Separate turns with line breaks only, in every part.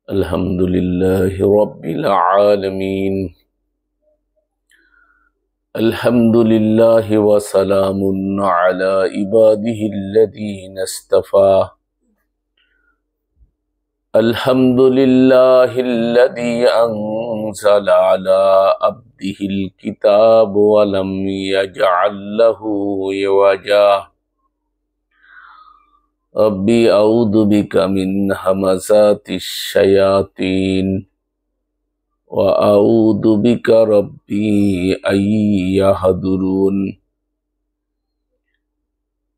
الحمد لله رب العالمين. الحمد لله وسلام على عباده الذين اصطفى. الحمد لله الذي أنزل على عبده الكتاب ولم يجعل له عوجا. ربي أعوذ بك من همزات الشياطين وأعوذ بك ربي أن يحضرون.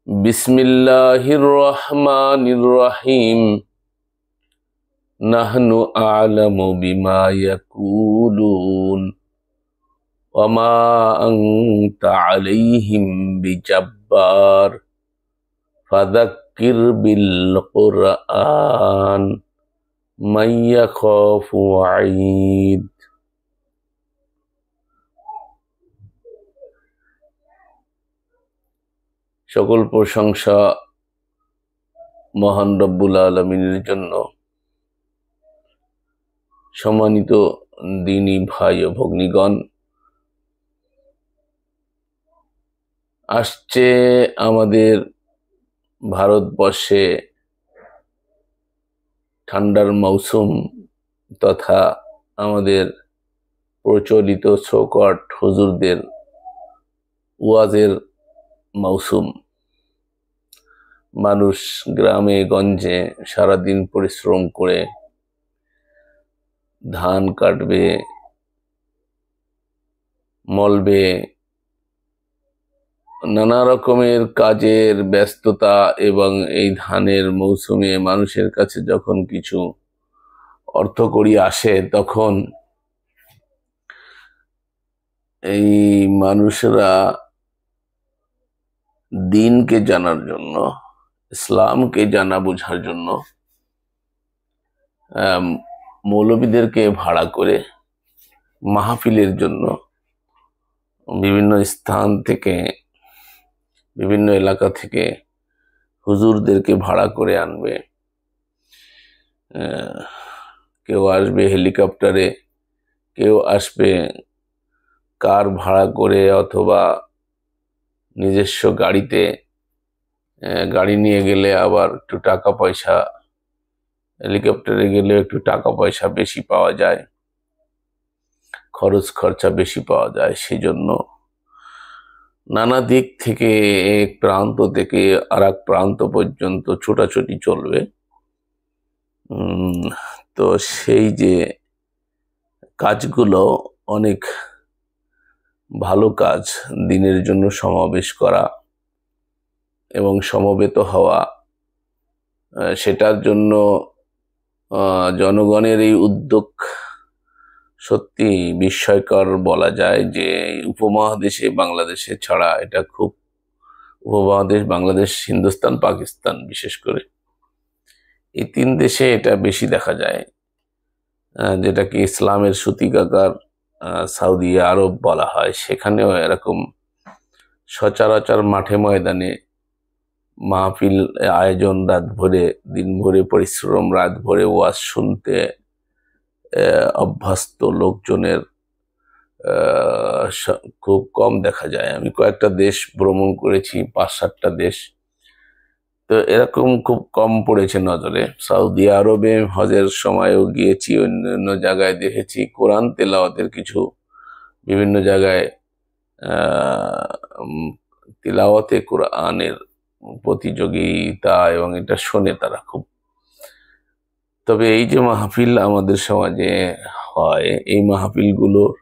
بسم الله الرحمن الرحيم. نحن أعلم بما يقولون وما أنت عليهم بجبار فذكر بالقرآن من يخاف وعيد. সকল প্রশংসা মহান রব্বুল আলামিনের জন্য। সম্মানিত দিনী ভাই ও ভগ্নীগণ, আসছে আমাদের ভারতবর্ষে ঠান্ডার মৌসুম তথা আমাদের প্রচলিত শোকট হুজুরদের ওয়াজের মৌসুম। মানুষ গ্রামে গঞ্জে সারাদিন পরিশ্রম করে ধান কাটবে, মলবে, নানা রকমের কাজের ব্যস্ততা, এবং এই ধানের মৌসুমে মানুষের কাছে যখন কিছু অর্থকড়ি আসে তখন এই মানুষরা দিনকে জানার জন্য, ইসলামকে জানা বোঝার জন্য মৌলবীদেরকে ভাড়া করে মাহফিলের জন্য বিভিন্ন স্থান থেকে, বিভিন্ন এলাকা থেকে হুজুরদেরকে ভাড়া করে আনবে। কেউ আসবে হেলিকপ্টারে, কেউ আসবে কার ভাড়া করে অথবা নিজস্ব গাড়িতে। গাড়ি নিয়ে গেলে আবার একটু টাকা পয়সা, হেলিকপ্টারে গেলে একটু টাকা পয়সা বেশি পাওয়া যায়, খরচ খরচা বেশি পাওয়া যায়। সেজন্য নানা দিক থেকে এক প্রান্ত থেকে আর এক প্রান্ত পর্যন্ত ছোটাছুটি চলবে। তো সেই যে কাজগুলো অনেক ভালো কাজ, দিনের জন্য সমাবেশ করা এবং সমবেত হওয়া, সেটার জন্য জনগণের এই উদ্যোগ সত্যি বিস্ময়কর বলা যায়। যে উপমহাদেশে বাংলাদেশে ছাড়া এটা খুব, উপমহাদেশ বাংলাদেশ, হিন্দুস্তান, পাকিস্তান বিশেষ করে এই তিন দেশে এটা বেশি দেখা যায়, যেটাকে ইসলামের সূতিকাগার সৌদি আরব বলা হয়। সেখানেও এরকম সচরাচর মাঠে ময়দানে মাহফিল আয়োজন, রাত ভরে, দিন ভরে পরিশ্রম, রাত ভরে ওয়াজ শুনতে অভ্যস্ত লোকজনের খুব কম দেখা যায়। আমি কয়েকটা দেশ ভ্রমণ করেছি, 5-7টা দেশ, তো এরকম খুব কম পড়েছে নজরে। সৌদি আরবে হজের সময়ও গিয়েছি, অন্যান্য জায়গায় দেখেছি কোরআন তেলাওয়াতের কিছু বিভিন্ন জায়গায় তিলাওয়াতে কোরআনের প্রতিযোগিতা, এবং এটা শোনে তারা খুব। তবে এই যে মাহফিল আমাদের সমাজে হয়, এই মাহফিলগুলোর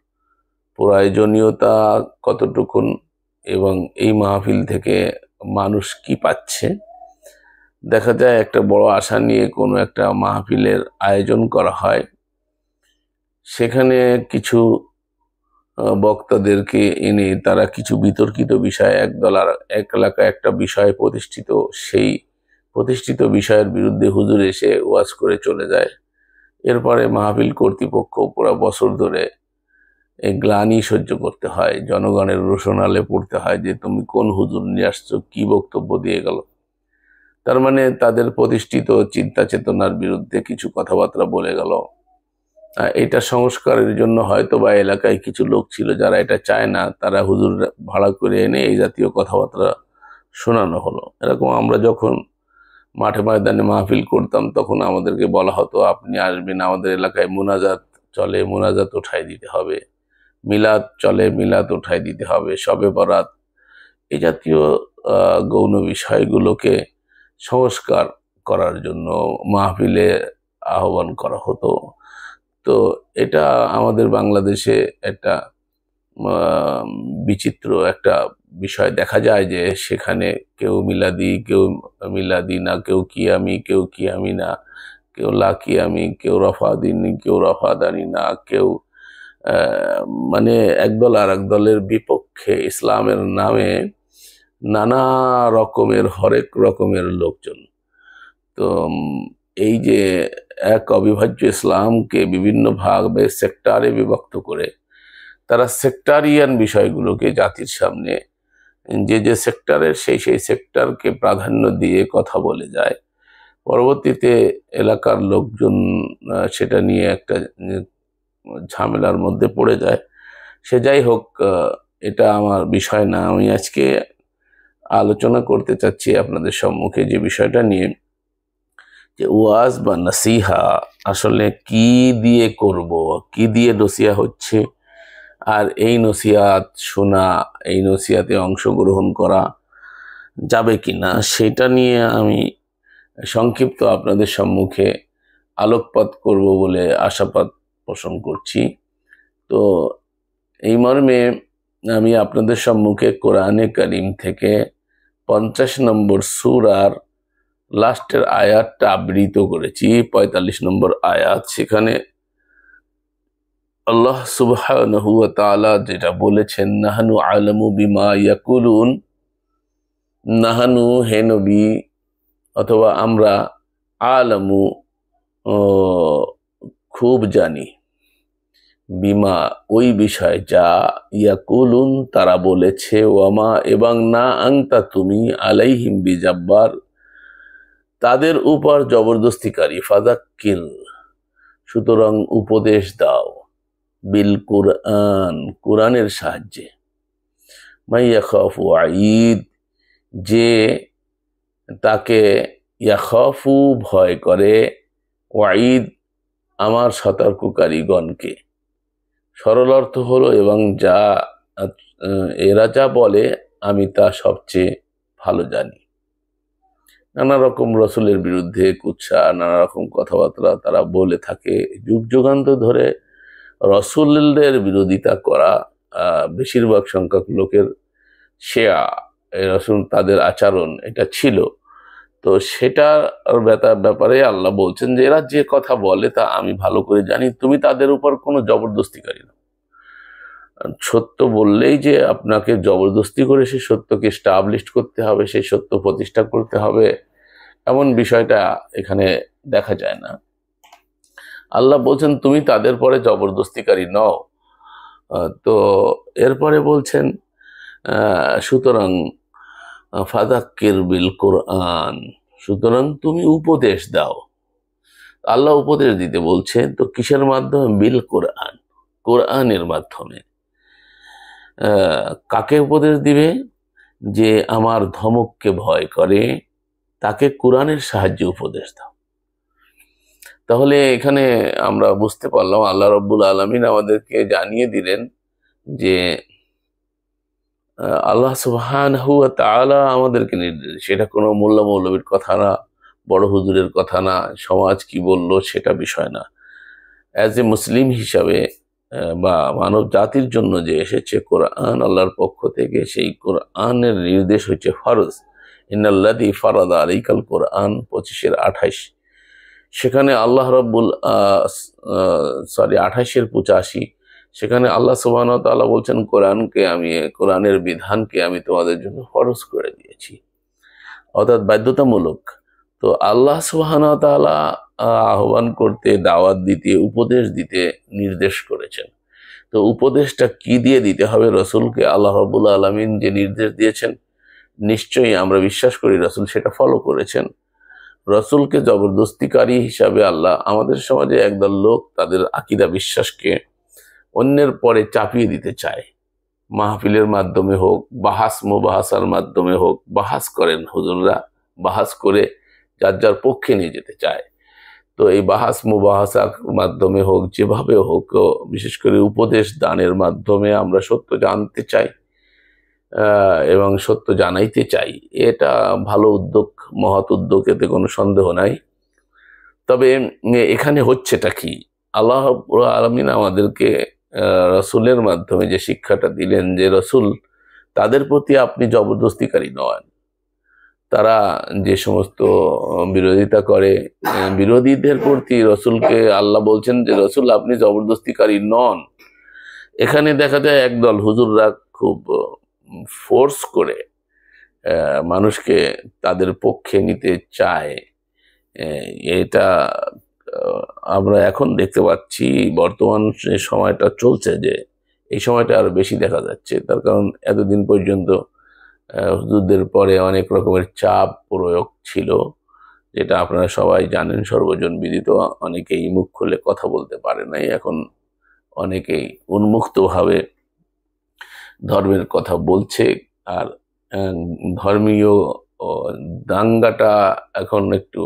প্রয়োজনীয়তা কতটুকুন এবং এই মাহফিল থেকে মানুষ কি পাচ্ছে, দেখা যায় একটা বড় আশা নিয়ে কোনো একটা মাহফিলের আয়োজন করা হয়। সেখানে কিছু বক্তাদেরকে এনে তারা কিছু বিতর্কিত বিষয়, এক এলাকায় একটা বিষয় প্রতিষ্ঠিত, সেই প্রতিষ্ঠিত বিষয়ের বিরুদ্ধে হুজুর এসে ওয়াজ করে চলে যায়। এরপরে মাহফিল কর্তৃপক্ষ পুরো বছর ধরে এই গ্লানি সহ্য করতে হয়, জনগণের রোষনালে পড়তে হয় যে তুমি কোন হুজুর নিয়ে আসছো, কি বক্তব্য দিয়ে গেল। তার মানে তাদের প্রতিষ্ঠিত চিন্তা চেতনার বিরুদ্ধে কিছু কথাবার্তা বলে গেল। এটা সংস্কারের জন্য হয়তো বা এলাকায় কিছু লোক ছিল যারা এটা চায় না, তারা হুজুর ভাড়া করে এনে এই জাতীয় কথাবার্তা শোনানো হলো। এরকম আমরা যখন মাঠে ময়দানে মাহফিল করতাম তখন আমাদেরকে বলা হতো, আপনি আসবেন, আমাদের এলাকায় মোনাজাত চলে, মোনাজাত উঠাই দিতে হবে, মিলাদ চলে, মিলাদ উঠাই দিতে হবে, শবে বরাত, এই জাতীয় গৌণ বিষয়গুলোকে সংস্কার করার জন্য মাহফিলে আহ্বান করা হতো। তো এটা আমাদের বাংলাদেশে একটা বিচিত্র একটা বিষয় দেখা যায় যে সেখানে কেউ মিলাদি না, কেউ কিয়ামি না, কেউ লাকিয়ামি, কেউ রফাদিনী, কেউ রফাদানি না, কেউ মানে একদল আর এক দলের বিপক্ষে ইসলামের নামে নানা রকমের হরেক রকমের লোকজন। তো এই যে এক অবিভাজ্য ইসলামকে বিভিন্ন ভাগে সেক্টরে বিভক্ত করে তারা সেক্টারিয়ান বিষয়গুলোকে জাতির সামনে যে সেক্টরের সেই সেক্টরকে প্রাধান্য দিয়ে কথা বলে যায়, পরবর্তীতে এলাকার লোকজন সেটা নিয়ে একটা ঝামেলার মধ্যে পড়ে যায়। সে যাই হোক, এটা আমার বিষয় না। আমি আজকে আলোচনা করতে চাচ্ছি আপনাদের সম্মুখে যে বিষয়টা নিয়ে, যে ওয়াজ বা নসিহা আসলে কি দিয়ে করব, কি দিয়ে নসিহা হচ্ছে, আর এই নসিহাত শোনা, এই নসিহাতে অংশগ্রহণ করা যাবে কিনা, সেটা নিয়ে আমি সংক্ষিপ্ত আপনাদের সম্মুখে আলোকপাত করব বলে আশাবাদ পোষণ করছি। তো এই মর্মে আমি আপনাদের সম্মুখে কোরআনে কারিম থেকে 50 নম্বর সূরার লাস্টের আয়াতটা আবৃত করেছি, 45 নম্বর আয়াত। সেখানে আল্লাহ সুবহানাহু ওয়া তাআলা যেটা বলেছেন, নাহানু আলামু বিমা ইয়াকুলুন, নাহানু হে নবী অথবা আমরা, আলামু খুব জানি, বিমা ওই বিষয়, যা ইয়াকুলুন তারা বলেছে, ওয়ামা এবং না আংতা তুমি, আলাইহিম বিজাব্বার তাদের উপর জবরদস্তিকারী, ফাযাক্কির সুতরাং উপদেশ দাও, বিল কুরআন কুরআনের সাহায্যে, মাইয়াখাফু ওয়াঈদ যে তাকে, ইয়াখাফু ভয় করে, ওয়াঈদ আমার সতর্ককারীগণকে। সরল অর্থ হলো এবং যা এরা যা বলে আমি তা সবচেয়ে ভালো জানি। নানা রকম রসুলের বিরুদ্ধে কুৎসা, নানা রকম কথাবার্তা তারা বলে থাকে। যুগ যুগান্তর ধরে রসুলদের বিরোধিতা করা বেশিরভাগ সংখ্যক লোকের শেয়া, রসুল তাদের আচরণ এটা ছিল। তো সেটার ব্যাপারে আল্লাহ বলছেন যে এরা যে কথা বলে তা আমি ভালো করে জানি, তুমি তাদের উপর কোনো জবরদস্তিকারী না। সত্য বললেই যে আপনাকে জবরদস্তি করে সেই সত্যকে স্টাবলিশ করতে হবে, সেই সত্য প্রতিষ্ঠা করতে হবে, এমন বিষয়টা এখানে দেখা যায় না। আল্লাহ বলছেন তুমি তাদের পরে জবরদস্তিকারী নও। তো এরপরে বলছেন সুতরাং ফাযাক্কির বিল কুরআন, সুতরাং তুমি উপদেশ দাও। আল্লাহ উপদেশ দিতে বলছে, তো কিসের মাধ্যমে? বিল কুরআন, কোরআনের মাধ্যমে। কাকে উপদেশ দিবে? যে আমার ধমককে ভয় করে তাকে কোরআনের সাহায্যে উপদেশ দাও। তাহলে এখানে আমরা বুঝতে পারলাম আল্লাহ রাব্বুল আলামিন আমাদেরকে জানিয়ে দিলেন যে আল্লাহ সুবহানাহু ওয়া তাআলা আমাদেরকে নির্দেশ, সেটা কোনো মোল্লা মৌলবীর কথা না, বড় হুজুরের কথা না, সমাজ কি বলল সেটা বিষয় না। অ্যাজ এ মুসলিম হিসাবে বা মানব জাতির জন্য যে এসেছে কোরআন আল্লাহর পক্ষ থেকে, সেই কোরআনের নির্দেশ হচ্ছে ফরজ। ইন্নাল্লাযী ফারাদা আলাইকাল কোরআন 25-28, সেখানে আল্লাহ রাব্বুল 28-85, সেখানে আল্লাহ সুবহানাহু ওয়া তাআলা বলছেন কোরআনের বিধানকে আমি তোমাদের জন্য ফরজ করে দিয়েছি, অর্থাৎ বাধ্যতামূলক। তো আল্লাহ সুবহানাহু ওয়া তাআলা আহ্বান করতে, দাওয়াত দিতে, উপদেশ দিতে নির্দেশ করেছেন। তো উপদেশটা কি দিয়ে দিতে হবে? রসুলকে আল্লাহ রাব্বুল আলামিন যে নির্দেশ দিয়েছেন, নিশ্চয়ই আমরা বিশ্বাস করি রসুল সেটা ফলো করেছেন। রসুলকে জবরদস্তিকারী হিসাবে আল্লাহ আমাদের সমাজে একদল লোক তাদের আকীদা বিশ্বাসকে অন্যের পরে চাপিয়ে দিতে চায়। মাহফিলের মাধ্যমে হোক, বাহাস মুবাহাসার মাধ্যমে হোক, বাহাস করেন হুজুররা, বাহাস করে যার যার পক্ষে নিয়ে যেতে চায়। তো এই বাহাস মুবাহাসার মাধ্যমে হোক, যেভাবে হোক, বিশেষ করে উপদেশ দানের মাধ্যমে আমরা সত্য জানতে চাই এবং সত্য জানাইতে চাই। এটা ভালো উদ্যোগ, মহৎ উদ্যোগ, এতে কোনো সন্দেহ নাই। তবে এখানে হচ্ছেটা কি? আল্লাহ রাব্বুল আলামিন আমাদেরকে রসুলের মাধ্যমে যে শিক্ষাটা দিলেন যে রসুল তাদের প্রতি আপনি জবরদস্তিকারী নন। তারা যে সমস্ত বিরোধিতা করে, বিরোধীদের প্রতি রসুলকে আল্লাহ বলছেন যে রসুল আপনি জবরদস্তিকারী নন। এখানে দেখা যায় একদল হুজুররা খুব ফোর্স করে মানুষকে তাদের পক্ষে নিতে চায়। এটা আমরা এখন দেখতে পাচ্ছি, বর্তমান যে সময়টা চলছে, যে এই সময়টা আরো বেশি দেখা যাচ্ছে। তার কারণ এতদিন পর্যন্ত হুজুরদের পরে অনেক রকমের চাপ প্রয়োগ ছিল, যেটা আপনারা সবাই জানেন, সর্বজন বিদিত। অনেকেই মুখ খুলে কথা বলতে পারে নাই, এখন অনেকেই উন্মুক্তভাবে ধর্মের কথা বলছে। আর ধর্মীয় দাঙ্গাটা এখন একটু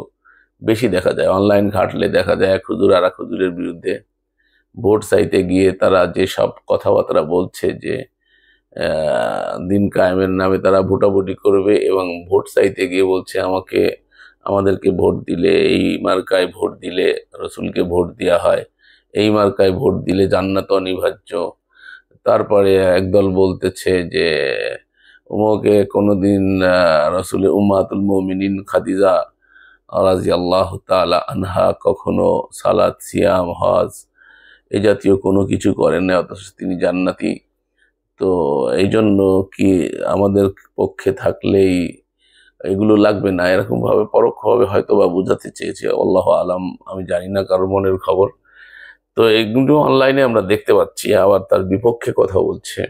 বেশি দেখা যায়। অনলাইন ঘাটলে দেখা যায় এক হুজুর আর এক হুজুরের বিরুদ্ধে ভোট চাইতে গিয়ে তারা যে সব কথাবার্তা বলছে, যে দিন কায়েমের নামে তারা ভোটাভুটি করবে, এবং ভোট চাইতে গিয়ে বলছে আমাদেরকে ভোট দিলে, এই মার্কায় ভোট দিলে রসুলকে ভোট দেওয়া হয়, এই মার্কায় ভোট দিলে জান্নাত অনিবার্য। তারপরে একদল বলতেছে যে উমকে কোনোদিন রসুলের উম্মাতুল মুমিনিন খাদিজা রাদিয়াল্লাহু তাআলা আনহা কখনো সালাত, সিয়াম, হজ এই জাতীয় কোনো কিছু করেন না, অথচ তিনি জান্নাতি। তো এই জন্য কি আমাদের পক্ষে থাকলেই এগুলো লাগবে না, এরকম ভাবে পরোক্ষভাবে হয়তো বা বোঝাতে চেয়েছে, আল্লাহু আলাম, আমি জানি না কারোর মনের খবর। তো এগুলো অনলাইনে আমরা দেখতে পাচ্ছি। আবার তার বিপক্ষে কথা বলছে।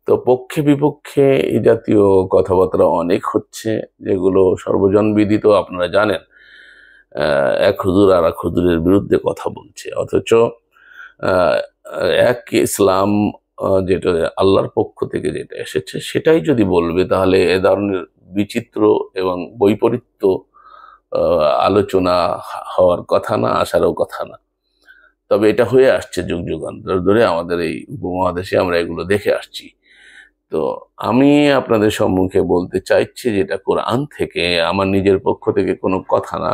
তো পক্ষে বিপক্ষে এই জাতীয় কথাবার্তা অনেক হচ্ছে, যেগুলো সর্বজন বিদিত, আপনারা জানেন। এক হুজুর আর এক হুজুরের বিরুদ্ধে কথা বলছে, অথচ এক ইসলাম যেটা আল্লাহর পক্ষ থেকে যেটা এসেছে সেটাই যদি বলবে, তাহলে এ ধরনের বিচিত্র এবং বৈপরীত্য আলোচনা হওয়ার কথা না, আসারও কথা না। তবে এটা হয়ে আসছে যুগ যুগান্তর ধরে, আমাদের এই উপমহাদেশে আমরা এগুলো দেখে আসছি। তো আমি আপনাদের সম্মুখে বলতে চাইছি, যেটা কোরআন থেকে, আমার নিজের পক্ষ থেকে কোনো কথা না।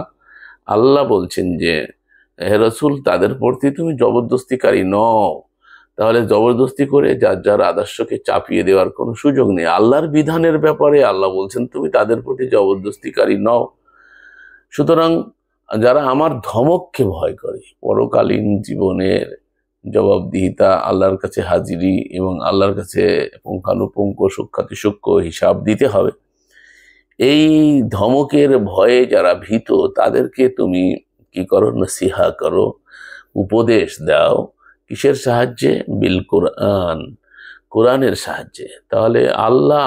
আল্লাহ বলছেন যে হে রাসূল, তাদের প্রতি তুমি জবরদস্তিকারী নও। তাহলে জবরদস্তি করে যার যার আদর্শকে চাপিয়ে দেওয়ার কোনো সুযোগ নেই। আল্লাহর বিধানের ব্যাপারে আল্লাহ বলছেন তুমি তাদের প্রতি জবরদস্তিকারী নও। সুতরাং যারা আমার ধমককে ভয় করে, পরকালীন জীবনের জবাবদিহিতা, আল্লাহর কাছে হাজিরি এবং আল্লাহর কাছে পুঙ্খানুপুঙ্খ সূক্ষ্মাতিসূক্ষ্ম হিসাব দিতে হবে, এই ধমকের ভয়ে যারা ভীত, তাদেরকে তুমি কি করো? নসিহা করো, উপদেশ দাও। কিসের সাহায্যে? বিল কোরআন, কোরআনের সাহায্যে। তাহলে আল্লাহ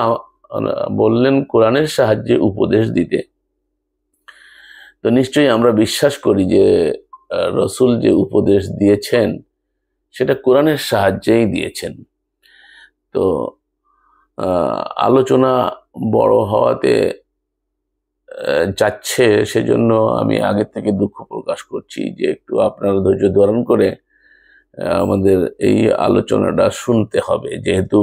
বললেন কোরআনের সাহায্যে উপদেশ দিতে। তো নিশ্চয়ই আমরা বিশ্বাস করি যে রসুল যে উপদেশ দিয়েছেন সেটা কোরআনের সাহায্যেই দিয়েছেন। তো আলোচনা বড় হওয়াতে যাচ্ছে, সেজন্য আমি আগের থেকে দুঃখ প্রকাশ করছি যে একটু আপনারা ধৈর্য ধারণ করে আমাদের এই আলোচনাটা শুনতে হবে, যেহেতু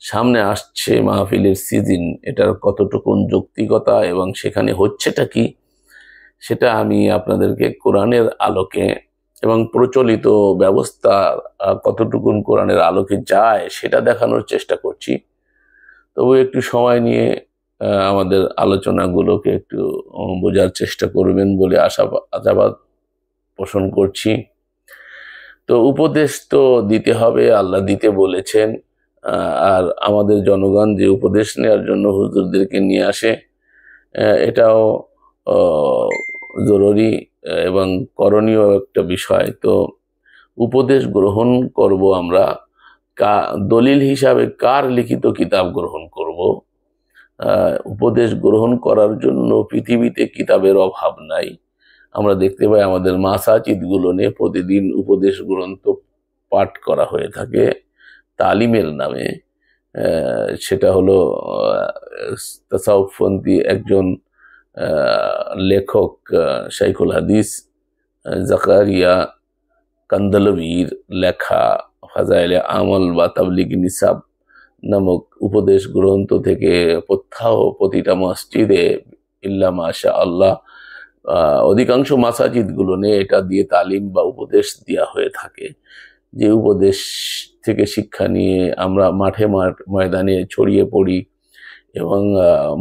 সামনে আসছে মাহফিলের সিজন। এটার কতটুকুন যৌক্তিকতা এবং সেখানে হচ্ছেটা কি, সেটা আমি আপনাদেরকে কোরআনের আলোকে এবং প্রচলিত ব্যবস্থা কতটুকুন কোরআনের আলোকে যায় সেটা দেখানোর চেষ্টা করছি। তবু একটু সময় নিয়ে আমাদের আলোচনাগুলোকে একটু বোঝার চেষ্টা করবেন বলে আশাবাদ পোষণ করছি। তো উপদেশ তো দিতে হবে, আল্লাহ দিতে বলেছেন। আর আমাদের জনগণ যে উপদেশ নেওয়ার জন্য হুজুরদেরকে নিয়ে আসে, এটাও জরুরি এবং করণীয় একটা বিষয়। তো উপদেশ গ্রহণ করব আমরা, দলিল হিসাবে কার লিখিত কিতাব গ্রহণ করব? উপদেশ গ্রহণ করার জন্য পৃথিবীতে কিতাবের অভাব নাই। আমরা দেখতে পাই আমাদের মাসাজিদগুলো নিয়ে প্রতিদিন উপদেশ গ্রন্থ পাঠ করা হয়ে থাকে তালিমের নামে। সেটা হলো তাসাউফপন্থী একজন লেখক শাইখুল হাদিস জাকারিয়া কান্দলভির লেখা ফাজাইলে আমল বা তাবলিগ নিসাব নামক উপদেশ গ্রন্থ থেকে প্রত্যাহ প্রতিটা মসজিদে ইল্লা মাশা আল্লাহ অধিকাংশ মাসাজিদগুলো নিয়ে এটা দিয়ে তালিম বা উপদেশ দেওয়া হয়ে থাকে। যে উপদেশ থেকে শিক্ষা নিয়ে আমরা মাঠে ময়দানে ছড়িয়ে পড়ি এবং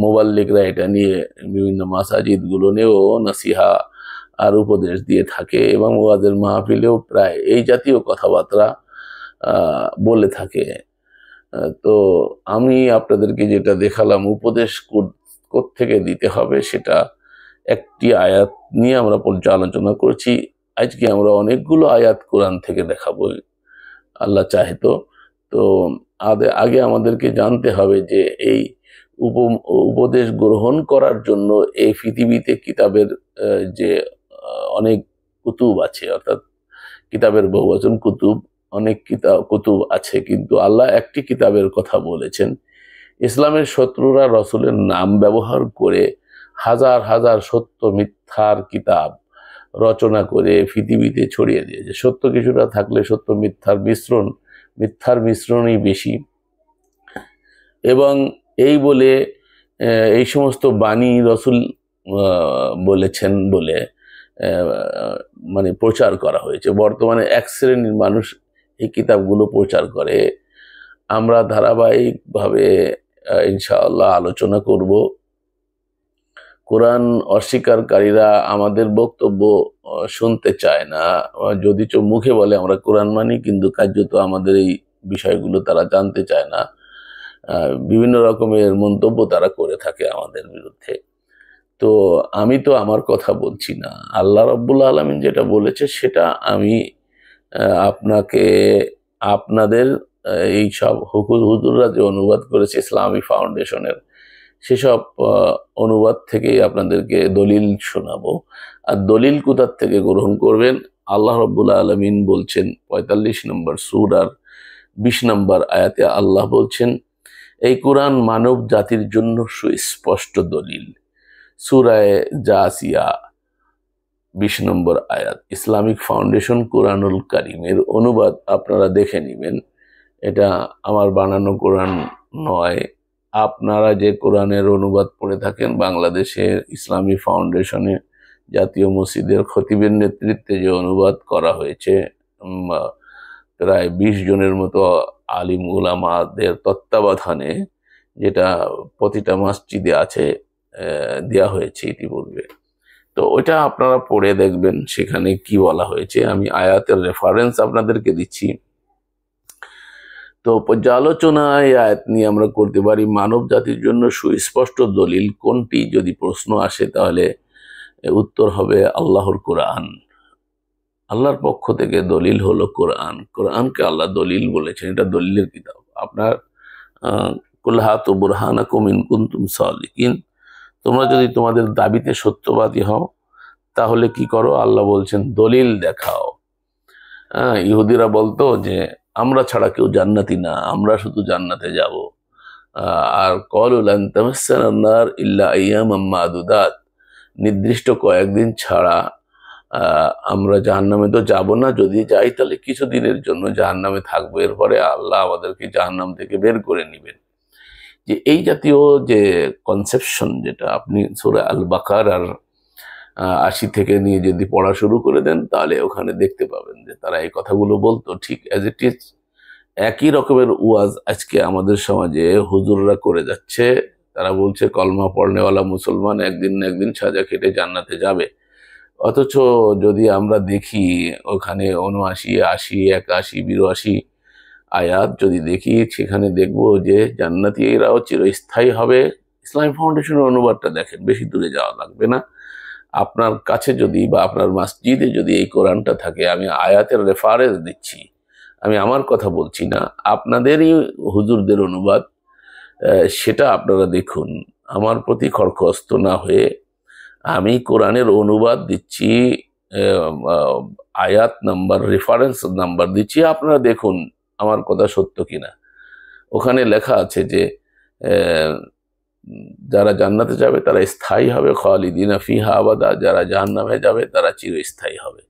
মোবাল্লিগরা এটা নিয়ে বিভিন্ন মাসাজিদগুলো নিয়েও নাসিহা আর উপদেশ দিয়ে থাকে এবং ওয়াজের মাহফিলেও প্রায় এই জাতীয় কথাবার্তা বলে থাকে। তো আমি আপনাদেরকে যেটা দেখালাম উপদেশ কোত্থেকে দিতে হবে সেটা একটি আয়াত নিয়ে আমরা পর্যালোচনা করছি। আজকে আমরা অনেকগুলো আয়াত কোরআন থেকে দেখাবো আল্লাহ চাহে তো আগে আমাদেরকে জানতে হবে যে এই উপদেশ গ্রহণ করার জন্য এই পৃথিবীতে কিতাবের যে অনেক কুতুব আছে, অর্থাৎ কিতাবের বহুবচন কুতুব, অনেক কুতুব আছে, কিন্তু আল্লাহ একটি কিতাবের কথা বলেছেন। ইসলামের শত্রুরা রসুলের নাম ব্যবহার করে হাজার হাজার সত্য মিথ্যার কিতাব রচনা করে পৃথিবীতে ছড়িয়ে দিয়েছে। সত্য কিছুটা থাকলে সত্য মিথ্যার মিশ্রণই বেশি, এবং এই বলে এই সমস্ত বাণী রসুল বলেছেন বলে মানে প্রচার করা হয়েছে। বর্তমানে এক শ্রেণীর মানুষ এই কিতাবগুলো প্রচার করে। আমরা ধারাবাহিকভাবে ইনশাআল্লাহ আলোচনা করব। কোরআন অস্বীকারীরা আমাদের বক্তব্য শুনতে চায় না, যদি মুখে বলে আমরা কোরআন মানি, কিন্তু কার্যত আমাদের এই বিষয়গুলো তারা জানতে চায় না। বিভিন্ন রকমের মন্তব্য তারা করে থাকে আমাদের বিরুদ্ধে। তো আমি তো আমার কথা বলছি না, আল্লাহ রাব্বুল আলামিন যেটা বলেছে সেটা আমি আপনাদের এই সব হুজুররা যে অনুবাদ করেছে ইসলামী ফাউন্ডেশনের, সেসব অনুবাদ থেকেই আপনাদেরকে দলিল শোনাবো। আর দলিল কোথার থেকে গ্রহণ করবেন? আল্লাহ রাব্বুল আলামিন বলছেন 45 নম্বর সূরার 20 নম্বর আয়াতে আল্লাহ বলছেন, এই কোরআন মানব জাতির জন্য সুস্পষ্ট দলিল। সূরায়ে জাসিয়া 20 নম্বর আয়াত। ইসলামিক ফাউন্ডেশন কোরআনুল কারীমের অনুবাদ আপনারা দেখে নেবেন। এটা আমার বানানো কোরআন নয়। আপনারা যে কোরআনের অনুবাদ পড়ে থাকেন, বাংলাদেশের ইসলামী ফাউন্ডেশনে জাতীয় মসজিদের খতিবের নেতৃত্বে যে অনুবাদ করা হয়েছে, প্রায় 20 জনের মতো আলিম উলামাদের তত্ত্বাবধানে, যেটা প্রতিটা মসজিদে আছে, দেয়া হয়েছে ইতিপূর্বে। তো ওইটা আপনারা পড়ে দেখবেন সেখানে কি বলা হয়েছে। আমি আয়াতের রেফারেন্স আপনাদেরকে দিচ্ছি। তো পর্যালোচনায় আয়াত নিয়ে আমরা করতে পারি মানব জাতির জন্য সুস্পষ্ট দলিল কোনটি। যদি প্রশ্ন আসে তাহলে উত্তর হবে আল্লাহর কোরআন। আল্লাহর পক্ষ থেকে দলিল হলো কোরআন। কোরআনকে আল্লাহ দলিল বলেছেন, এটা দলিলের কিতাব। আপনার কুল হাতু বুরহানাকুম ইন কুনতুম সাদিকিন, তোমরা যদি তোমাদের দাবিতে সত্যবাদী হও তাহলে কি করো? আল্লাহ বলছেন দলিল দেখাও। ইহুদিরা বলতো যে আমরা ছাড়া কেউ জান্নাতি না, আমরা শুধু জান্নাতে যাব। আর ক্বালু লান তামাসসানান নার ইল্লা আইয়ামাম মাদুদাত, নির্দিষ্ট কয়েকদিন ছাড়া আমরা জাহান্নামে তো যাব না, যদি যাই তাহলে কিছু দিনের জন্য জাহান্নামে থাকবো, এরপরে আল্লাহ আমাদেরকে জাহান্নাম থেকে বের করে নেবেন। যে এই জাতীয় যে কনসেপশন, যেটা আপনি সূরা আল বাকারার 80 থেকে নিয়ে যদি পড়া শুরু করে দেন তাহলে ওখানে দেখতে পাবেন যে তারা এই কথাগুলো বলতো ঠিক অ্যাজ ইট ইজ। একই রকমের ওয়াজ আজকে আমাদের সমাজে হুজুররা করে যাচ্ছে। তারা বলছে কলমা পড়নেওয়ালা মুসলমান একদিন না একদিন সাজা খেটে জান্নাতে যাবে। অথচ যদি আমরা দেখি ওখানে 79, 80, 81, 82 আয়াত যদি দেখি, সেখানে দেখবো যে জান্নাতি এরাও চিরস্থায়ী হবে। ইসলামী ফাউন্ডেশনের অনুবাদটা দেখেন, বেশি দূরে যাওয়া লাগবে না। আপনার কাছে যদি বা আপনার মসজিদে যদি এই কোরআনটা থাকে, আমি আয়াতের রেফারেন্স দিচ্ছি, আমি আমার কথা বলছি না, আপনাদেরই হুজুরদের অনুবাদ সেটা আপনারা দেখুন। আমার প্রতি খড়খস্ত না হয়ে আমি কোরআনের অনুবাদ দিচ্ছি, আয়াত নাম্বার, রেফারেন্স নাম্বার দিচ্ছি, আপনারা দেখুন আমার কথা সত্য কিনা। ওখানে লেখা আছে যে যারা জান্নাতে যাবে তারা স্থায়ী হবে, খালিদিনা ফিহা আবাদা, যারা জাহান্নামে যাবে তারা চিরস্থায়ী হবে।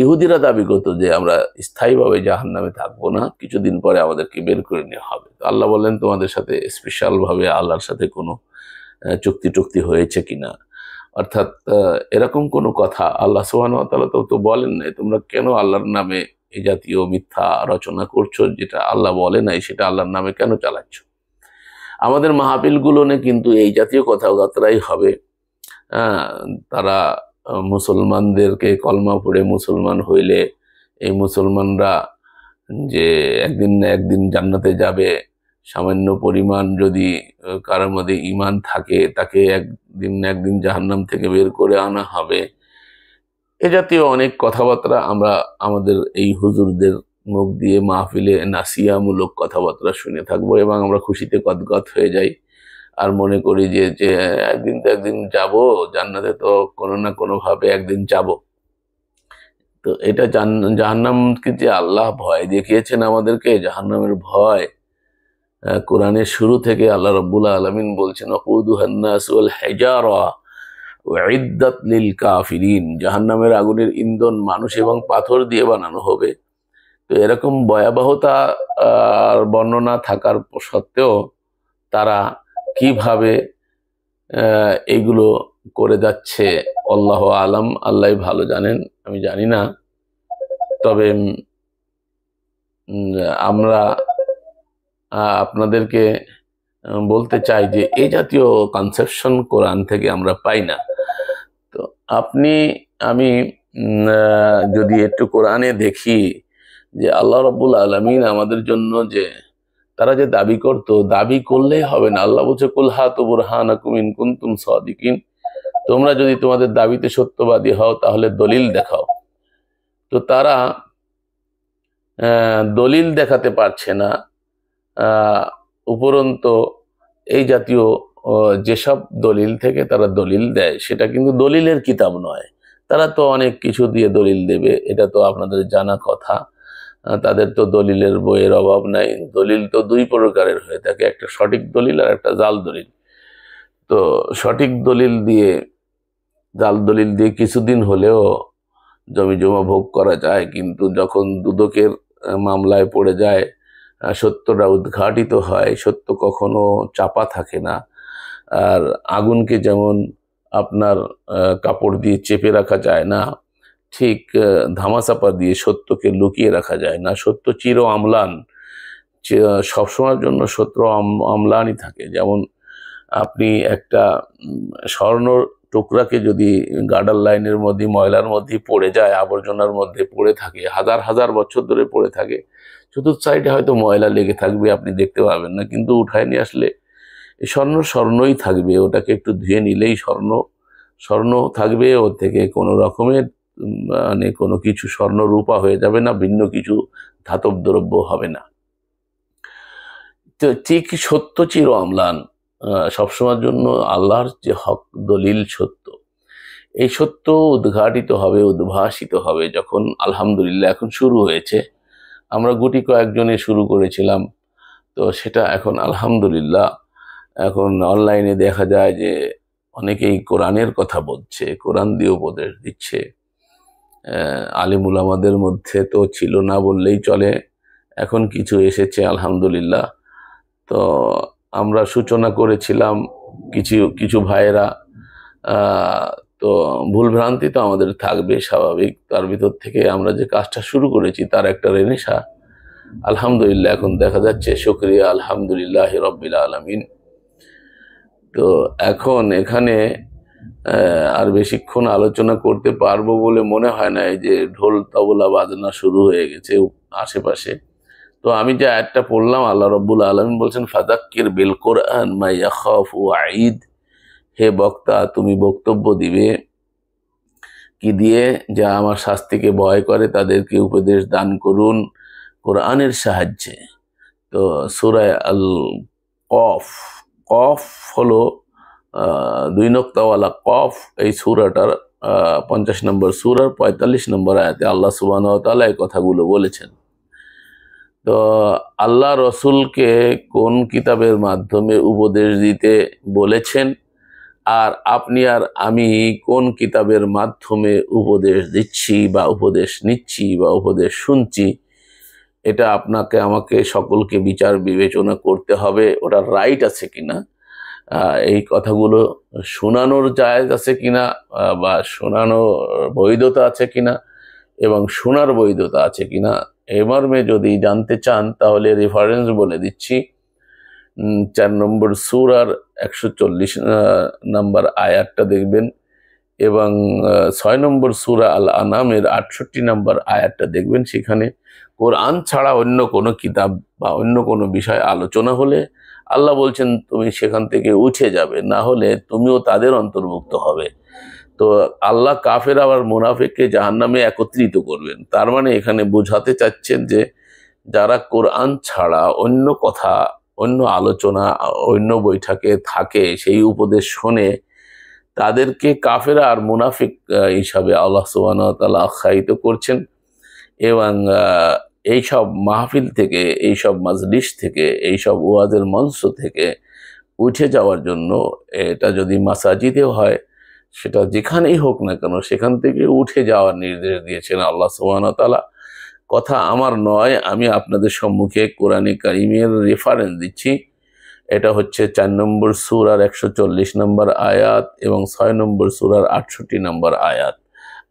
ইহুদিরা দাবি করতো যে আমরা স্থায়ীভাবে জাহান্নামে থাকবো না, কিছুদিন পরে আমাদেরকে বের করে নেওয়া হবে। তো আল্লাহ বললেন তোমাদের সাথে স্পেশাল ভাবে আল্লাহর সাথে কোনো চুক্তি টুক্তি হয়েছে কিনা, অর্থাৎ এরকম কোনো কথা আল্লাহ সুবহানাহু ওয়া তাআলা তো বলেন নাই। তোমরা কেন আল্লাহর নামে এই জাতীয় মিথ্যা রচনা করছো, যেটা আল্লাহ বলে নাই সেটা আল্লাহর নামে কেন চালাচ্ছ? আমাদের মাহফিলগুলোনে কিন্তু এই জাতীয় কথাবার্তাই হবে। তারা মুসলমানদেরকে কলমা পড়ে মুসলমান হইলে এই মুসলমানরা যে একদিন না একদিন জান্নাতে যাবে, সামান্য পরিমাণ যদি কারোর মধ্যে ঈমান থাকে তাকে একদিন না একদিন জাহান্নাম থেকে বের করে আনা হবে, এ জাতীয় অনেক কথাবার্তা আমরা আমাদের এই হুজুরদের মুখ দিয়ে মাহফিলে নাসিয়ামূলক কথাবার্তা শুনে থাকবো, এবং আমরা খুশিতে গদগদ হয়ে যাই আর মনে করি যে যে একদিন তো একদিন যাব জান্নাতে, তো কোনো না কোনো ভাবে একদিন যাব। তো এটা জাহান্নামকে যে আল্লাহ ভয় দেখিয়েছেন আমাদেরকে, জাহান্নামের ভয় কোরআনের শুরু থেকে আল্লাহ রাব্বুল আলামিন বলছেন ওয়াকুদুহান নাস ওয়াল হিজারা উইদ্দাত লিল কাফিরিন, জাহান্নামের আগুনের ইন্ধন মানুষ এবং পাথর দিয়ে বানানো হবে। তো এরকম ভয়াবহতা বর্ণনা থাকার সত্ত্বেও তারা কিভাবে এইগুলো করে যাচ্ছে আল্লাহ আলাম, আল্লাহ ভালো জানেন, আমি জানি না। তবে আমরা আপনাদেরকে বলতে চাই যে এই জাতীয় কনসেপশন কোরআন থেকে আমরা পাই না। তো আমি যদি একটু কোরআনে দেখি যে আল্লাহ রাব্বুল আলামিন আমাদের জন্য যে তারা যে দাবি করতো, দাবি করলেই হবে না। আল্লাহ বলছে কুল হাতু বুরহানাকুম ইন কুনতুম সাদিকিন, তোমরা যদি তোমাদের দাবিতে সত্যবাদী হও তাহলে দলিল দেখাও। তো তারা দলিল দেখাতে পারছে না, উপরন্ত এই জাতীয় যেসব দলিল থেকে তারা দলিল দেয় সেটা কিন্তু দলিলের কিতাব নয়। তারা তো অনেক কিছু দিয়ে দলিল দেবে, এটা তো আপনাদের জানা কথা। তাদের তো দলিলের বইয়ের অভাব নাই। দলিল তো দুই প্রকারের হয়ে থাকে, একটা সঠিক দলিল আর একটা জাল দলিল। তো সঠিক দলিল দিয়ে, জাল দলিল দিয়ে কিছুদিন হলেও জমি জমা ভোগ করা যায়, কিন্তু যখন দুদকের মামলায় পড়ে যায়, সত্যটা উদ্ঘাটিত হয়, সত্য কখনো চাপা থাকে না। আর আগুনকে যেমন আপনার কাপড় দিয়ে চেপে রাখা যায় না, ঠিক ধামাচাপা দিয়ে সত্যকে লুকিয়ে রাখা যায় না। সত্য চির অম্লান, সবসময়ের জন্য সত্য অম্লানই থাকে। যেমন আপনি একটা স্বর্ণ টুকরাকে যদি গার্ডার লাইনের মধ্যে, ময়লার মধ্যে পড়ে যায়, আবর্জনার মধ্যে পড়ে থাকে, হাজার হাজার বছর ধরে পড়ে থাকে, চতুর্থ সাইডে হয়তো ময়লা লেগে থাকবে, আপনি দেখতে পাবেন না, কিন্তু উঠায় নিয়ে আসলে এই স্বর্ণই থাকবে। ওটাকে একটু ধুয়ে নিলেই স্বর্ণ থাকবে, ওর থেকে কোনো রকমের মানে কোনো কিছু স্বর্ণ রূপা হয়ে যাবে না, ভিন্ন কিছু ধাতব দ্রব্য হবে না। তো ঠিক সত্য চির অম্লান, সবসময়ের জন্য আল্লাহর যে হক দলিল সত্য, এই সত্য উদ্ঘাটিত হবে, উদ্ভাসিত হবে যখন আলহামদুলিল্লাহ এখন শুরু হয়েছে। আমরা গুটি কয়েকজনে শুরু করেছিলাম, তো সেটা এখন আলহামদুলিল্লাহ এখন অনলাইনে দেখা যায় যে অনেকেই কোরআনের কথা বলছে, কোরআন দিয়ে উপদেশ দিচ্ছে। আলিম উলামাদের মধ্যে তো ছিল না বললেই চলে, এখন কিছু এসেছে আলহামদুলিল্লাহ। তো আমরা সূচনা করেছিলাম, কিছু ভাইয়েরা, তো ভুলভ্রান্তি তো আমাদের থাকবে স্বাভাবিক, তার ভিতর থেকে আমরা যে কাজটা শুরু করেছি তার একটা রেনেশা আলহামদুলিল্লাহ এখন দেখা যাচ্ছে। শুকরিয়া আলহামদুলিল্লাহ রব্বিল আলামিন। তো এখন এখানে আর বেশিক্ষণ আলোচনা করতে পারবো বলে মনে হয় না, এই যে ঢোল তবলা বাজনা শুরু হয়ে গেছে আশেপাশে। তো আমি যে আয়াতটা পড়লাম, আল্লাহ রাব্বুল আলামিন বলছেন ফাযাক্কির বিল কুরআন মা ইয়াখাফু ওয়াঈদ, হে বক্তা তুমি বক্তব্য দিবে কি দিয়ে? যা আমার শাস্তিকে ভয় করে তাদেরকে উপদেশ দান করুন কোরআনের সাহায্যে। তো সূরা আল কফ। কফ হলো 2 নক্তাওয়ালা কফ। এই সূরাটার 50 নম্বর সূরার 45 নম্বর আয়াতে আল্লাহ সুবহানাহু ওয়া তাআলা এই কথাগুলো বলেছেন। তো আল্লাহ রসুলকে কোন কিতাবের মাধ্যমে উপদেশ দিতে বলেছেন, আর আপনি আর আমি কোন কিতাবের মাধ্যমে উপদেশ দিচ্ছি বা উপদেশ নিচ্ছি বা উপদেশ শুনছি, এটা আপনাকে আমাকে সকলকে বিচার বিবেচনা করতে হবে। ওটা রাইট আছে কিনা, এই কথাগুলো শোনানোর জায়েজ আছে কিনা, বা শোনানো বৈধতা আছে কিনা এবং শোনার বৈধতা আছে কিনা, এ মর্মে যদি জানতে চান তাহলে রেফারেন্স বলে দিচ্ছি। 4 নম্বর সূরার 140 নম্বর আয়াতটা দেখবেন এবং 6 নম্বর সূরা আল আনামের 68 নম্বর আয়াতটা দেখবেন। সেখানে কোরআন ছাড়া অন্য কোনো কিতাব বা অন্য কোনো বিষয় আলোচনা হলে আল্লাহ বলছেন তুমি সেখান থেকে উঠে যাবে, না হলে তুমিও তাদের অন্তর্ভুক্ত হবে। তো আল্লাহ কাফের আবার মুনাফিককে জাহান্নামে একত্রিত করবেন। তার মানে এখানে বোঝাতে চাচ্ছেন যে যারা কোরআন ছাড়া অন্য কথা, অন্য আলোচনা, অন্য বৈঠকে থাকে, সেই উপদেশ শোনে, তাদেরকে কাফেরা আর মুনাফিক হিসাবে আল্লাহ সুবহানাহু ওয়া তাআলা আখ্যায়িত করছেন। এবং এইসব মাহফিল থেকে, এইসব মাজলিস থেকে, এইসব ওয়াজের মঞ্চ থেকে উঠে যাওয়ার জন্য, এটা যদি মাসাজিদেও হয়, সেটা যেখানেই হোক না কেন, সেখান থেকে উঠে যাওয়ার নির্দেশ দিয়েছেন আল্লাহ সুবহানাহু ওয়া তাআলা। কথা আমার নয়, আমি আপনাদের সম্মুখে কোরআনে কারিমের রেফারেন্স দিচ্ছি। এটা হচ্ছে 4 নম্বর সূরার 140 নম্বর আয়াত এবং 6 নম্বর সূরার 68 নম্বর আয়াত,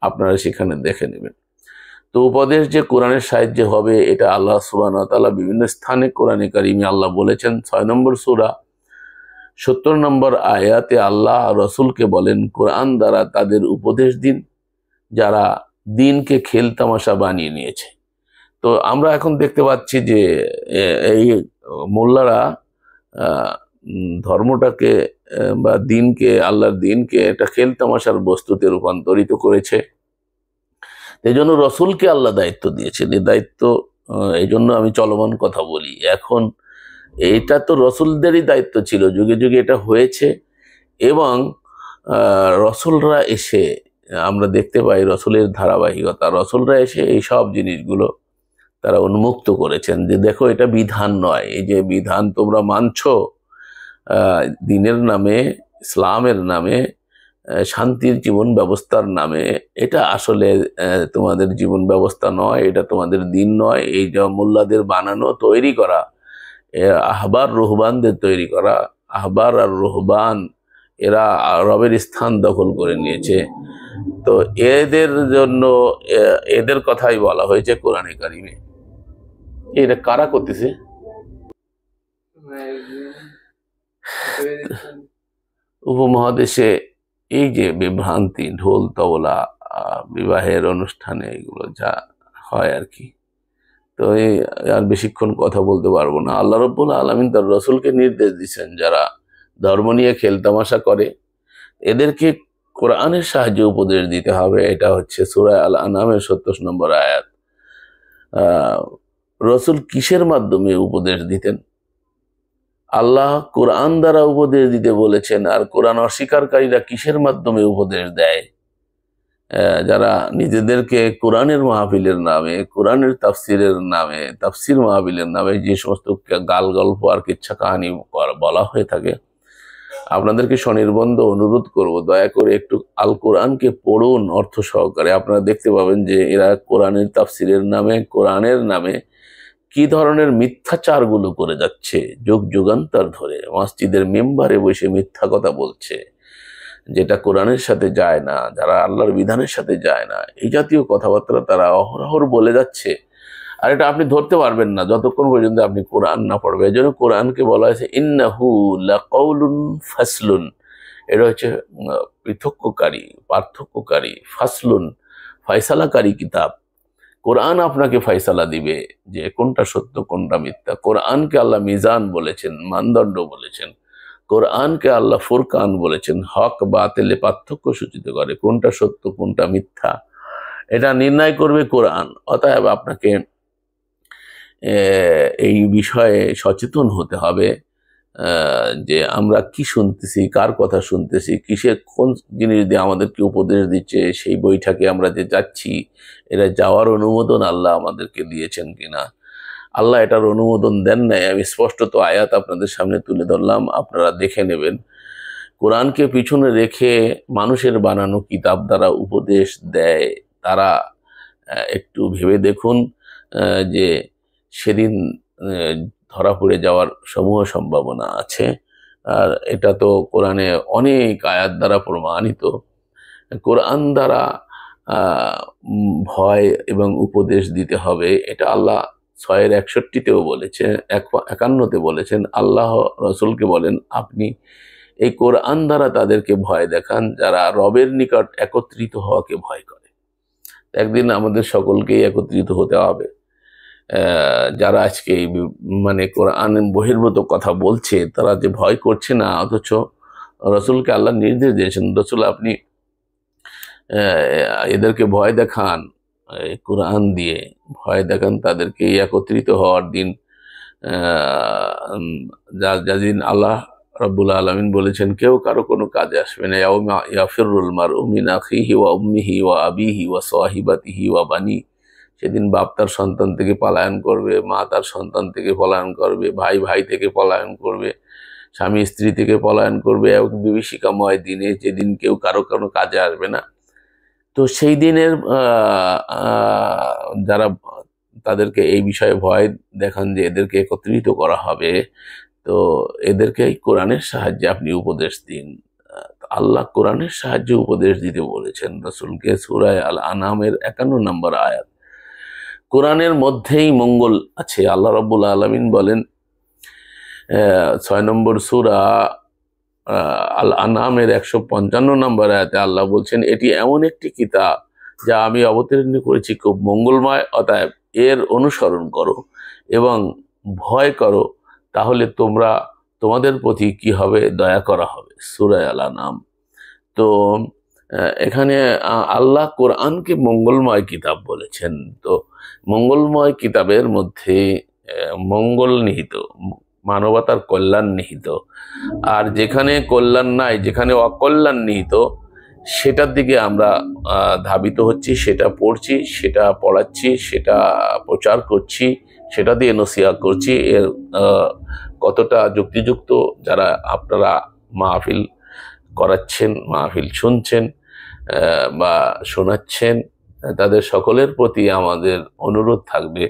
আপনারা সেখানে দেখে নেবেন। তো উপদেশ যে কোরআনের সাহায্যে হবে, এটা আল্লাহ সুবহানাহু ওয়া তাআলা বিভিন্ন স্থানে কোরআনে কারিমে আল্লাহ বলেছেন। 6 নম্বর সূরা 70 নম্বর আয়াতে আল্লাহ রসুলকে বলেন কোরআন দ্বারা তাদের উপদেশ দিন যারা দিনকে খেল তামাশা বানিয়ে নিয়েছে। তো আমরা এখন দেখতে পাচ্ছি যে এই মোল্লারা ধর্মটাকে বা দিনকে, আল্লাহর দিনকে একটা খেল তামাশার বস্তুতে রূপান্তরিত করেছে। এই জন্য রসুলকে আল্লাহ দায়িত্ব দিয়েছেন। এই দায়িত্ব, এই জন্য আমি চলমান কথা বলি, এখন এটা তো রসুলদেরই দায়িত্ব ছিল, যুগে যুগে এটা হয়েছে। এবং রসুলরা এসে, আমরা দেখতে পাই রসুলের ধারাবাহিকতা, রসুলরা এসে এই সব জিনিসগুলো তারা উন্মুক্ত করেছেন যে দেখো এটা বিধান নয়, এই যে বিধান তোমরা মানছো দিনের নামে, ইসলামের নামে, শান্তির জীবন ব্যবস্থার নামে, এটা আসলে তোমাদের জীবন ব্যবস্থা নয়, এটা তোমাদের দিন নয়। এই যে মোল্লাদের বানানো, তৈরি করা, আহবার রুহবানদের তৈরি করা, আহবার আর রুহবান এরা রবের স্থান দখল করে নিয়েছে। তো এদের জন্য এদের কথাই বলা হয়েছে কোরআনে কারিমে। এটা কারা করতেছে? উপমহাদেশে এই যে বিভ্রান্তি, ঢোল তবলা, বিবাহের অনুষ্ঠানে এগুলো যা হয় আর কি। তো আর বেশিক্ষণ কথা বলতে পারবো না। আল্লাহ রাব্বুল আলামিন তার রসুলকে নির্দেশ দিচ্ছেন যারা ধর্ম নিয়ে খেলতামাশা করে এদেরকে কোরআনের সাহায্যে উপদেশ দিতে হবে। এটা হচ্ছে সূরা আল আনামের 70 নম্বর আয়াত। রসুল কিসের মাধ্যমে উপদেশ দিতেন? আল্লাহ কোরআন দ্বারা উপদেশ দিতে বলেছেন। আর কোরআন অস্বীকারীরা কিসের মাধ্যমে উপদেশ দেয়? যারা নিজেদেরকে কোরআনের মাহফিলের নামে, কোরআনের তাফসিরের নামে, তাফসির মাহফিলের নামে যে সমস্ত গাল গল্প আর কিচ্ছা কাহানি বলা হয়ে থাকে, আপনাদেরকে স্বনির্বন্ধ অনুরোধ করব, দয়া করে একটু আল কোরআনকে পড়ুন অর্থ সহকারে। আপনারা দেখতে পাবেন যে এরা কোরআনের তাফসিরের নামে, কোরআনের নামে কি ধরনের মিথ্যাচারগুলো করে যাচ্ছে যুগ যুগান্তর ধরে। মসজিদের মেম্বারে বসে মিথ্যা কথা বলছে, যেটা কোরআনের সাথে যায় না, যারা আল্লাহর বিধানের সাথে যায় না, এই জাতীয় কথাবার্তা তারা অহরহ বলে যাচ্ছে। আর এটা আপনি ধরতে পারবেন না যতক্ষণ পর্যন্ত আপনি কোরআন না পড়বেন। এই জন্য কোরআনকে বলা হয়েছে ইন্নাহু লাকাউলুন ফাসলুন। এটা হচ্ছে পৃথক্যকারী, পার্থক্যকারী, ফাসলুন ফয়সালাকারী কিতাব। কোরআন আপনাকে ফয়সালা দিবে যে কোনটা সত্য কোনটা মিথ্যা। কোরআনকে আল্লাহ মিজান বলেছেন, মানদণ্ড বলেছেন। কোরআনকে আল্লাহ ফুরকান বলেছেন, হক বাতিলে পার্থক্য সূচিত করে, কোনটা সত্য কোনটা মিথ্যা এটা নির্ণয় করবে কোরআন। অতএব আপনাকে এই বিষয়ে সচেতন হতে হবে যে আমরা কি শুনতেছি, কার কথা শুনতেছি, কিসের কোন জিনিস দিয়ে আমাদেরকে উপদেশ দিচ্ছে, সেই বইটাকে আমরা যে যাচ্ছি, এটা যাওয়ার অনুমোদন আল্লাহ আমাদেরকে দিয়েছেন কিনা। আল্লাহ এটার অনুমোদন দেন নাই। আমি স্পষ্টত আয়াত আপনাদের সামনে তুলে ধরলাম, আপনারা দেখে নেবেন। কোরআনকে পিছনে রেখে মানুষের বানানো কিতাব দ্বারা উপদেশ দেয়, তারা একটু ভেবে দেখুন যে সেদিন ধরা পড়ে যাওয়ার সমূহ সম্ভাবনা আছে। আর এটা তো কোরআনে অনেক আয়াত দ্বারা প্রমাণিত। কোরআন দ্বারা ভয় এবং উপদেশ দিতে হবে, এটা আল্লাহ 6:61 বলেছেন, 51 বলেছেন। আল্লাহ রসুলকে বলেন, আপনি এই কোরআন দ্বারা তাদেরকে ভয় দেখান যারা রবের নিকট একত্রিত হওয়াকে ভয় করে। একদিন আমাদের সকলকেই একত্রিত হতে হবে। যারা আজকে মানে কোরআন বহির্ভূত কথা বলছে, তারা যে ভয় করছে না, অথচ রসুলকে আল্লাহ নির্দেশ দিয়েছেন, রসুল আপনি এদেরকে ভয় দেখান, কোরআন দিয়ে ভয় দেখান তাদেরকে একত্রিত হওয়ার দিন, যাদিন আল্লাহ রাব্বুল আলামিন বলেছেন কেউ কারো কোনো কাজে আসবে না। ইয়াউমা ইয়াফিরুল মারউ মিন আখিহি ওয়া উম্মিহি ওয়া আবিহি ওয়া সাহিবাতিহি ওয়া বানি। সেদিন বাপ তার সন্তান থেকে পলায়ন করবে, মা তার সন্তান থেকে পলায়ন করবে, ভাই ভাই থেকে পলায়ন করবে, স্বামী স্ত্রী থেকে পলায়ন করবে। এক বিভীষিকাময় দিনে, যেদিন কেউ কারো কোনো কাজে আসবে না। তো সেই দিনের যারা তাদেরকে এই বিষয়ে ভয় দেখান যে এদেরকে একত্রিত করা হবে, তো এদেরকে কোরআনের সাহায্যে আপনি উপদেশ দিন। আল্লাহ কোরআনের সাহায্যে উপদেশ দিতে বলেছেন রসুলকে। সূরা আল আনামের 51 নম্বর আয়াত। কোরআনের মধ্যেই মঙ্গল আছে। আল্লাহ রাব্বুল আলামিন বলেন 6 নম্বর সূরা আল আনামের 155 নম্বর আয়াতে আল্লাহ বলছেন, এটি এমন একটি কিতাব যা আমি অবতীর্ণ করেছি খুব মঙ্গলময়, অতএব এর অনুসরণ করো এবং ভয় করো, তাহলে তোমাদের প্রতি কি হবে, দয়া করা হবে। সূরা আল আনাম। তো এখানে আল্লাহ কোরআনকে মঙ্গলময় কিতাব বলেছেন। তো মঙ্গলময় কিতাবের মধ্যে মঙ্গল নিহিত, মানবতার কল্যাণ নিহিত। আর যেখানে কল্যাণ নাই, যেখানে অকল্যাণ নিহিত, সেটার দিকে আমরা ধাবিত হচ্ছি, সেটা পড়ছি, সেটা পড়াচ্ছি, সেটা প্রচার করছি, সেটা দিয়ে নসিহত করছি। এর কতটা যুক্তিযুক্ত যারা আপনারা মাহফিল করাচ্ছেন, মাহফিল শুনছেন বা শোনাচ্ছেন, তাদের সকলের প্রতি আমাদের অনুরোধ থাকবে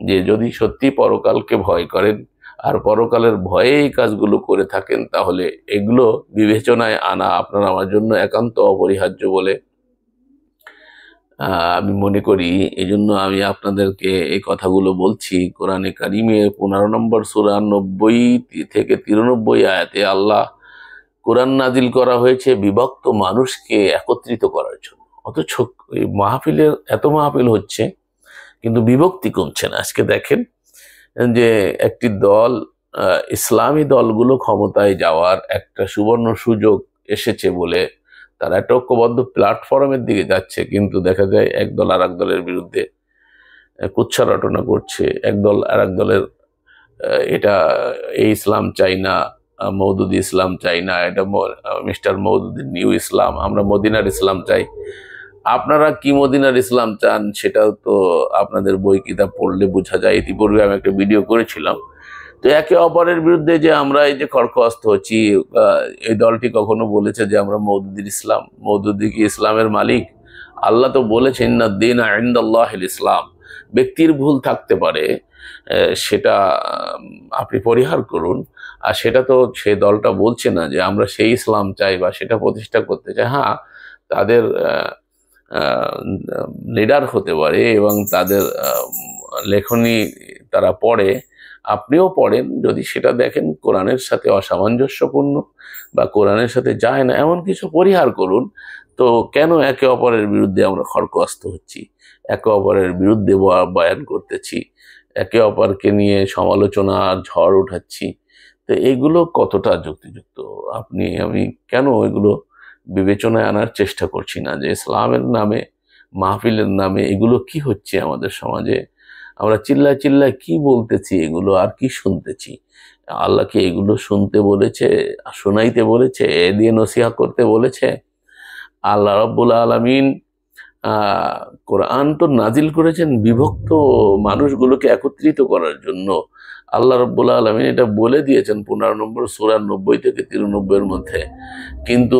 যে যদি সত্যি পরকালকে ভয় করেন আর পরকালের ভয়ে এই কাজগুলো করে থাকেন, তাহলে এগুলো বিবেচনায় আনা আপনার আমার জন্য একান্ত অপরিহার্য বলে আমি মনে করি। এই জন্য আমি আপনাদেরকে এই কথাগুলো বলছি। কোরআনে কারিমে 15 নম্বর সূরা 90 থেকে 93 আয়াতে আল্লাহ কোরআন নাজিল করা হয়েছে বিভক্ত মানুষকে একত্রিত করার জন্য। অথচ এই মাহফিলের এত মাহফিল হচ্ছে, কিন্তু বিভক্তি কমছে না। আজকে দেখেন যে একটি দল, ইসলামী দলগুলো ক্ষমতায় যাওয়ার একটা সুবর্ণ সুযোগ এসেছে বলে তারা একটা ঐক্যবদ্ধ প্ল্যাটফর্মের দিকে যাচ্ছে, কিন্তু দেখা যায় একদল আর এক দলের বিরুদ্ধে কুৎসা রটনা করছে। একদল আর এক দলের এটা এই ইসলাম চাই না, মওদুদি ইসলাম চাই না, এটা মিস্টার মওদুদি নিউ ইসলাম, আমরা মদিনার ইসলাম চাই। আপনারা কি মদিনার ইসলাম চান সেটা তো আপনাদের বই কিতাব পড়লে বোঝা যায়। ইতিপূর্বে আমি একটা ভিডিও করেছিলাম। তো একে অপরের বিরুদ্ধে যে আমরা এই যে খড়খস্ত হচ্ছি, এই দলটি কখনো বলেছে যে আমরা মওদুদির ইসলাম? মওদুদি কি ইসলামের মালিক? আল্লাহ তো বলেছেন ইন্নাদ-দীন ইনদাল্লাহিল ইসলাম। ব্যক্তির ভুল থাকতে পারে, সেটা আপনি পরিহার করুন। আর সেটা তো সে দলটা বলছে না যে আমরা সেই ইসলাম চাই বা সেটা প্রতিষ্ঠা করতে চাই। হ্যাঁ, তাদের লিডার হতে পারে এবং তাদের লেখনী তারা পড়ে, আপনিও পড়েন। যদি সেটা দেখেন কোরআনের সাথে অসামঞ্জস্যপূর্ণ বা কোরআনের সাথে যায় না, এমন কিছু পরিহার করুন। তো কেন একে অপরের বিরুদ্ধে আমরা খড়গহস্ত হচ্ছি, একে অপরের বিরুদ্ধে বয়ান করতেছি, একে অপরকে নিয়ে সমালোচনা ঝড় উঠাচ্ছি? তো এইগুলো কতটা যুক্তিযুক্ত? আমি কেন এগুলো বিবেচনায় আনার চেষ্টা করছি না যে ইসলামের নামে, মাহফিলের নামে এগুলো কি হচ্ছে আমাদের সমাজে? আমরা চিল্লায় চিল্লায় কি বলতেছি এগুলো আর কি শুনতেছি? আল্লাহকে এগুলো শুনতে বলেছে, শোনাইতে বলেছে, এ দিয়ে নসিহা করতে বলেছে? আল্লাহ রাব্বুল আলামিন আহ কোরআন তো নাজিল করেছেন বিভক্ত মানুষগুলোকে একত্রিত করার জন্য। আল্লাহ রাব্বুল আলামিন এটা বলে দিয়েছেন 15 নম্বর সূরা 90 থেকে 93 এর মধ্যে। কিন্তু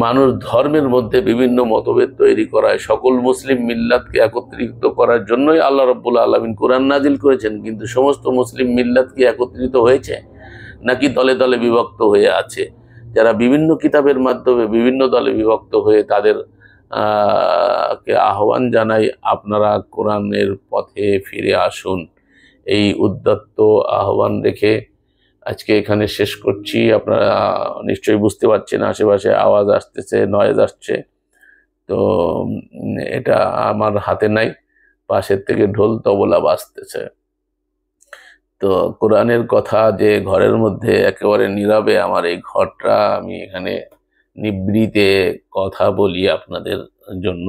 মানুষ ধর্মের মধ্যে বিভিন্ন মতভেদ তৈরি করায় সকল মুসলিম মিল্লাতকে একত্রিত করার জন্যই আল্লাহ রাব্বুল আলামিন কোরআন নাজিল করেছেন। কিন্তু সমস্ত মুসলিম মিল্লাত কি একত্রিত হয়েছে, নাকি দলে দলে বিভক্ত হয়ে আছে? যারা বিভিন্ন কিতাবের মাধ্যমে বিভিন্ন দলে বিভক্ত হয়ে তাদের কে আহ্বান জানাই, আপনারা কোরআনের পথে ফিরে আসুন। এই উদ্যত্ত আহ্বান রেখে আজকে এখানে শেষ করছি। আপনারা নিশ্চয়ই বুঝতে পারছেন আশেপাশে আওয়াজ আসতেছে, নয়েজ আসছে। তো এটা আমার হাতে নাই, পাশের থেকে ঢোল তবলা বাজতেছে। তো কোরআনের কথা যে ঘরের মধ্যে একেবারে নীরবে, আমার এই ঘরটা আমি এখানে নিভৃতে কথা বলি আপনাদের জন্য,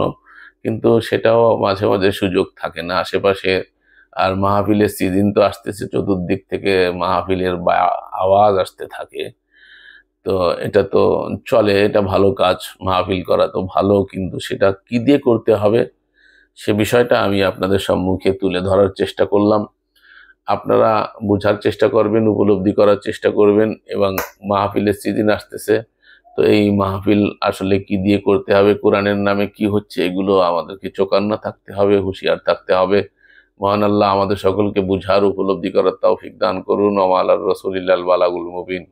কিন্তু সেটাও মাঝে মাঝে সুযোগ থাকে না আশেপাশে। আর মাহফিলের সিজন তো আসতেছে, চতুর্দিক থেকে মাহফিলের আওয়াজ আসতে থাকে। তো এটা তো চলে, এটা ভালো কাজ, মাহফিল করা তো ভালো, কিন্তু সেটা কি দিয়ে করতে হবে সে বিষয়টা আমি আপনাদের সম্মুখে তুলে ধরার চেষ্টা করলাম। আপনারা বোঝার চেষ্টা করবেন, উপলব্ধি করার চেষ্টা করবেন। এবং মাহফিলের সিজন আসতেছে, তো এই মাহফিল আসলে কি দিয়ে করতে হবে, কোরআনের নামে কি হচ্ছে, এগুলো আমাদেরকে চোকান্না থাকতে হবে, হুঁশিয়ার থাকতে হবে। মহান আল্লাহ আমাদের সকলকে বুঝার, উপলব্ধি করার তৌফিক দান করুন। ওয়া আলা রাসূলিল্লাহিল বালাগুল মুবিন।